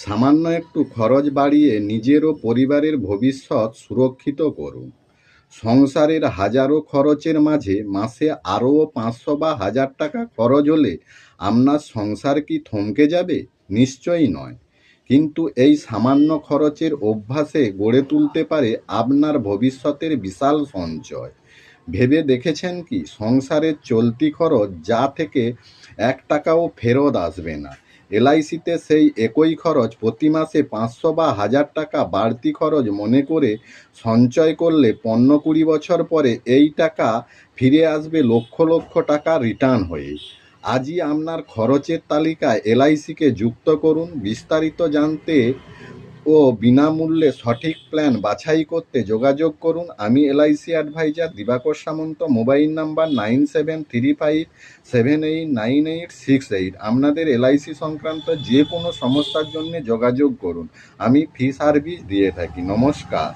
সামান্য একটু খরচ বাড়িয়ে নিজের ও পরিবারের ভবিষ্যৎ সুরক্ষিত করুন। সংসারের হাজারো খরচের মাঝে মাসে আরও 500 বা 1000 টাকা খরচ হলে আপনার সংসার কি থমকে যাবে? নিশ্চয়ই নয়। কিন্তু এই সামান্য খরচের অভ্যাসে গড়ে তুলতে পারে আপনার ভবিষ্যতের বিশাল সঞ্চয়। ভেবে দেখেছেন কি সংসারের চলতি খরচ যা থেকে 1 টাকাও ফেরত আসবে না, এলআইসিতে সেই একই খরচ প্রতি মাসে 500 বা 1000 টাকা বাড়তি খরচ মনে করে সঞ্চয় করলে 15-20 বছর পরে এই টাকা ফিরে আসবে লক্ষ লক্ষ টাকা রিটার্ন হয়ে। আজই আপনার খরচের তালিকায় এলআইসিকে যুক্ত করুন। বিস্তারিত জানতে ও বিনামূল্যে সঠিক প্ল্যান বাছাই করতে যোগাযোগ করুন। আমি LIC advisor Dibakar Samanta. Mobile number 9735789868। আপনাদের এলআইসি সংক্রান্ত যে কোনো সমস্যার জন্য যোগাযোগ করুন। আমি ফ্রি সার্ভিস দিয়ে থাকি। নমস্কার।